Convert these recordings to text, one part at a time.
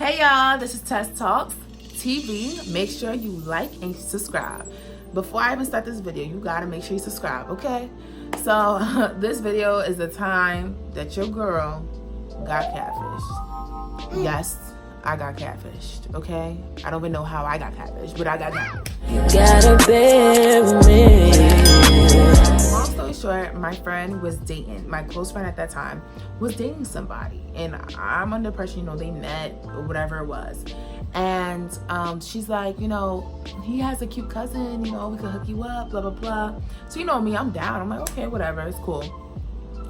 Hey y'all, this is Tess Talks TV. Make sure you like and subscribe. Before I even start this video, you gotta make sure you subscribe, okay? So this video is the time that your girl got catfished. Yes, I got catfished, okay? I don't even know how I got catfished, but I got catfished. You gotta bear with me. Long story short, my friend was dating, my close friend at that time was dating somebody, and I'm under pressure, you know, they met or whatever it was. And she's like, you know, he has a cute cousin, you know, we could hook you up, blah, blah, blah. So, you know me, I'm down. I'm like, okay, whatever, it's cool.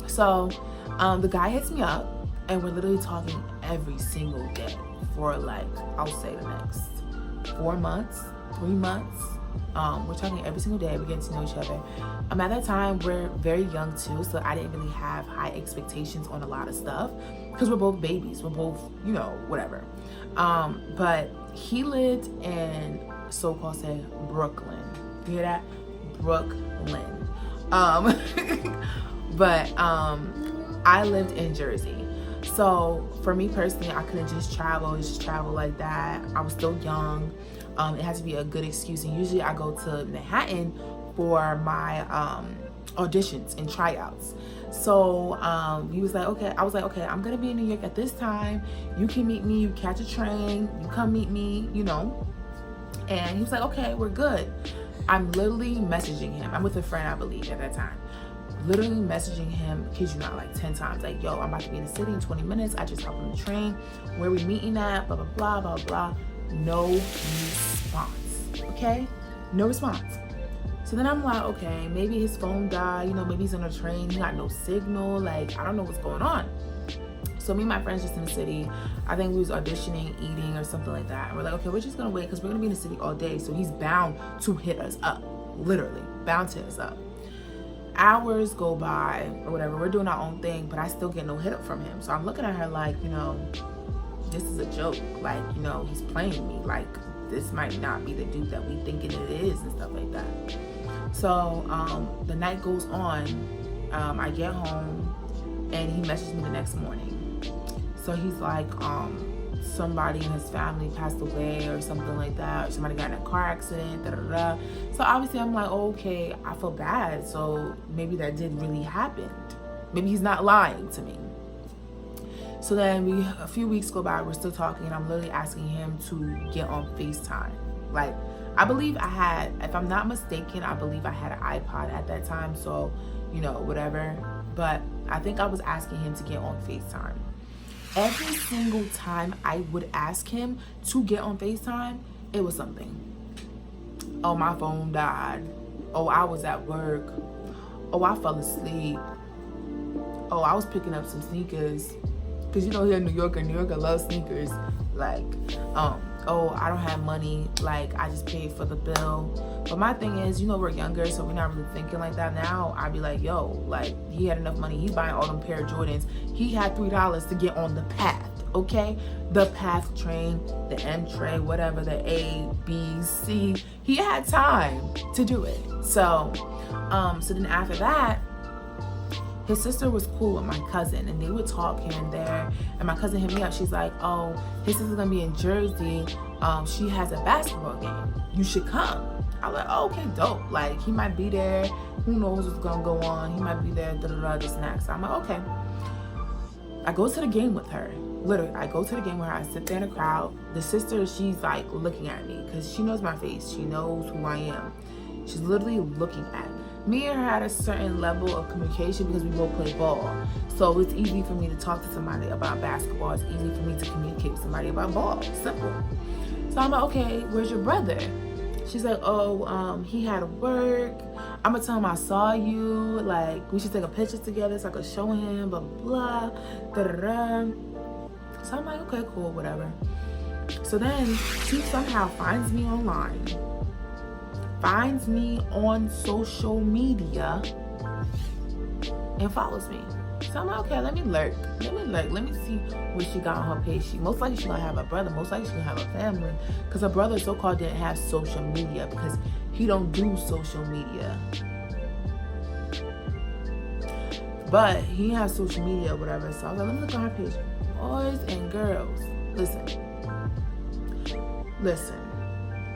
So the guy hits me up, and we're literally talking every single day for like, I'll say the next 4 months, 3 months. We're talking every single day. We're getting to know each other. At that time, we're very young too, so I didn't really have high expectations on a lot of stuff because we're both babies. We're both, you know, whatever. But he lived in so-called say Brooklyn. You hear that? Brooklyn. But I lived in Jersey. So for me personally, I couldn't just travel like that. I was still young. It has to be a good excuse, and usually I go to Manhattan for my auditions and tryouts. So he was like, okay. I was like, okay, I'm gonna be in New York at this time. You can meet me. You catch a train. You come meet me. You know. And he was like, okay, we're good. I'm literally messaging him. I'm with a friend, I believe, at that time. Literally messaging him, kid you not, like 10 times. Like, yo, I'm about to be in the city in 20 minutes. I just hopped on the train. Where we meeting at? Blah, blah, blah, blah, blah. No response, okay? No response. So then I'm like, okay, maybe his phone died, you know, maybe he's on a train, he got no signal, like, I don't know what's going on. So me and my friends just in the city, I think we was auditioning, eating, or something like that. And we're like, okay, we're just gonna wait, because we're gonna be in the city all day, so he's bound to hit us up, literally, bound to hit us up. Hours go by, or whatever, we're doing our own thing, but I still get no hit up from him. So I'm looking at her like, you know, this is a joke, like, you know, he's playing me, like, this might not be the dude that we thinking it is and stuff like that. So the night goes on, I get home, and he messaged me the next morning. So he's like, somebody in his family passed away or something like that, or somebody got in a car accident, da da da. So obviously I'm like, oh, okay, I feel bad, so maybe that did really happen. Maybe he's not lying to me. So then a few weeks go by, we're still talking, and I'm literally asking him to get on FaceTime. Like, I believe I had, if I'm not mistaken, I believe I had an iPod at that time, so, you know, whatever. But I think I was asking him to get on FaceTime. Every single time I would ask him to get on FaceTime, it was something. Oh, my phone died. Oh, I was at work. Oh, I fell asleep. Oh, I was picking up some sneakers. Because, you know, here in New York, I love sneakers. Like, oh, I don't have money. Like, I just paid for the bill. But my thing is, you know, we're younger, so we're not really thinking like that now. I'd be like, yo, like, he had enough money. He buying all them pair of Jordans. He had $3 to get on the path, okay? The path train, the M train, whatever, the A, B, C. He had time to do it. So then after that, his sister was cool with my cousin, and they would talk here and there. And my cousin hit me up. She's like, oh, his sister's gonna be in Jersey. She has a basketball game. You should come. I was like, oh, okay, dope. Like, he might be there. Who knows what's gonna go on? He might be there, da-da-da, this and that. So I'm like, okay. I go to the game with her. Literally, I go to the game with her. I sit there in the crowd. The sister, she's like looking at me because she knows my face. She knows who I am. She's literally looking at me. Me and her had a certain level of communication because we both play ball. So it's easy for me to talk to somebody about basketball. It's easy for me to communicate with somebody about ball. Simple. So I'm like, okay, where's your brother? She's like, oh, he had to work. I'm gonna tell him I saw you. Like, we should take a picture together so I could show him, blah, blah, da, da, da. So I'm like, okay, cool, whatever. So then she somehow finds me online. Finds me on social media and follows me. So I'm like, okay, let me lurk. Let me see what she got on her page. Most likely she gonna have a brother. Most likely she gonna have a family. Because her brother so-called didn't have social media because he don't do social media. But he has social media or whatever. So I was like, let me look on her page. Boys and girls. Listen.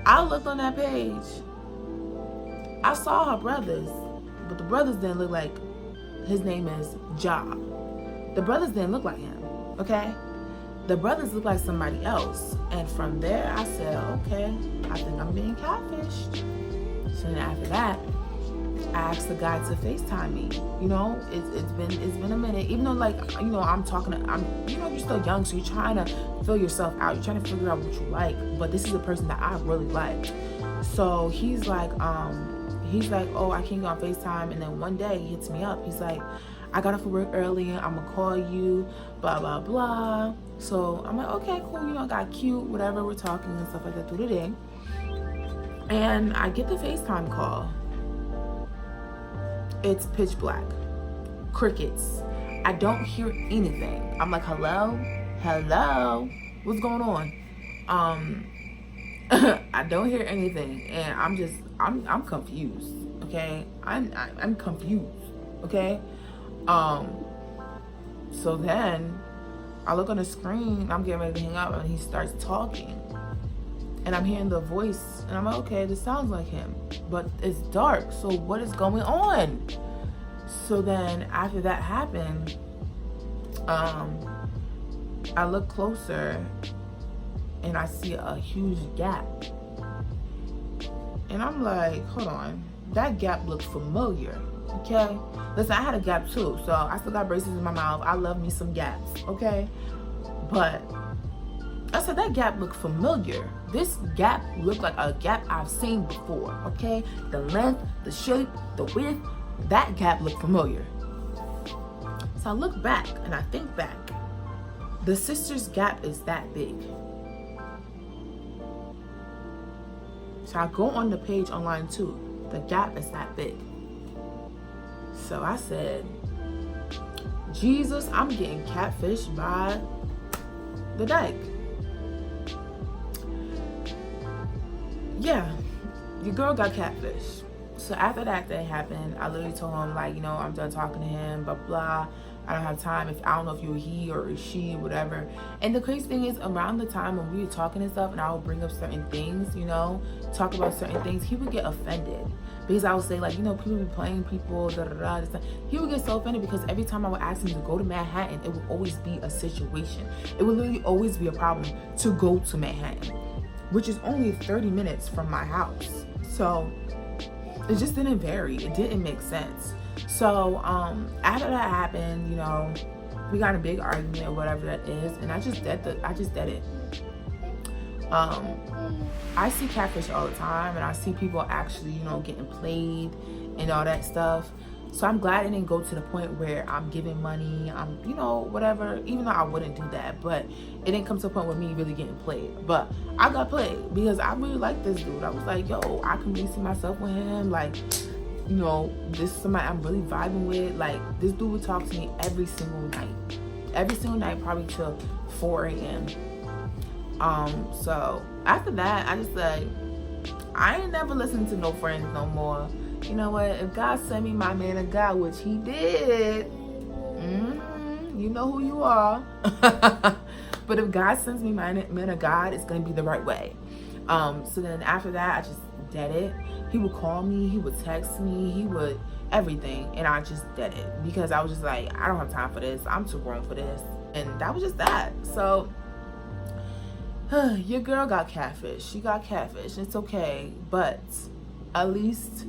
I looked on that page. I saw her brothers, but the brothers didn't look like, his name is Ja. The brothers didn't look like him, okay? The brothers look like somebody else. And from there, I said, okay, I think I'm being catfished. So then after that, I asked the guy to FaceTime me. You know, it's been a minute. Even though, like, you know, you're still young, so you're trying to fill yourself out. You're trying to figure out what you like. But this is a person that I really liked. So he's like, oh, I can't go on FaceTime. And then one day he hits me up. He's like, I got off of work early. I'm gonna call you, blah, blah, blah. So I'm like, okay, cool. You know, got cute, whatever. We're talking and stuff like that through the day. And I get the FaceTime call. It's pitch black. Crickets. I don't hear anything. I'm like, hello? What's going on? I don't hear anything. And I'm confused. Okay? I'm confused. Okay? So then I look on the screen, I'm getting ready to hang up, and he starts talking. And I'm hearing the voice, and I'm like, okay, this sounds like him, but it's dark, so what is going on? So then after that happened, I look closer, and I see a huge gap. And I'm like, hold on, that gap looks familiar, okay? Listen, I had a gap too, so I still got braces in my mouth. I love me some gaps, okay? But I said, that gap looked familiar. This gap looked like a gap I've seen before, okay? The length, the shape, the width, that gap looked familiar. So I look back and I think back. The sister's gap is that big. So I go on the page online too. The gap is that big. So I said, Jesus, I'm getting catfished by the dyke. Yeah, your girl got catfished. So after that happened, I literally told him, like, you know, I'm done talking to him, blah, blah. I don't have time. I don't know if you're he or she, whatever. And the crazy thing is, around the time when we were talking and stuff, and I would bring up certain things, you know, talk about certain things, he would get offended. Because I would say, like, you know, people be playing people, da-da-da. He would get so offended because every time I would ask him to go to Manhattan, it would always be a situation. It would literally always be a problem to go to Manhattan, which is only 30 minutes from my house. So it just didn't vary. It didn't make sense. So after that happened, you know, we got in a big argument or whatever that is, and I just did it. I see catfish all the time, and I see people actually, you know, getting played and all that stuff. So I'm glad it didn't go to the point where I'm giving money, I'm, you know, whatever, even though I wouldn't do that, but it didn't come to a point where me really getting played. But I got played because I really like this dude. I was like, yo, I can really see myself with him. Like, you know, this is somebody I'm really vibing with. Like, this dude would talk to me every single night, probably till 4 a.m. So after that, I just like, I ain't never listened to no friends no more. You know what? If God sent me my man of God, which he did, you know who you are. But if God sends me my man of God, it's going to be the right way. So then after that, I just did it. He would call me, he would text me, he would everything. And I just did it because I was just like, I don't have time for this. I'm too grown for this. And that was just that. So your girl got catfish. She got catfish. It's okay. But at least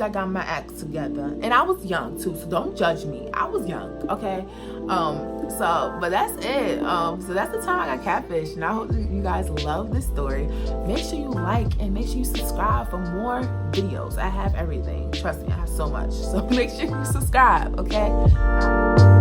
I got my act together. And I was young too, so don't judge me. I was young, okay? But that's it. So that's the time I got catfish, and I hope that you guys love this story. Make sure you like and make sure you subscribe for more videos. I have everything. Trust me, I have so much. So make sure you subscribe, okay?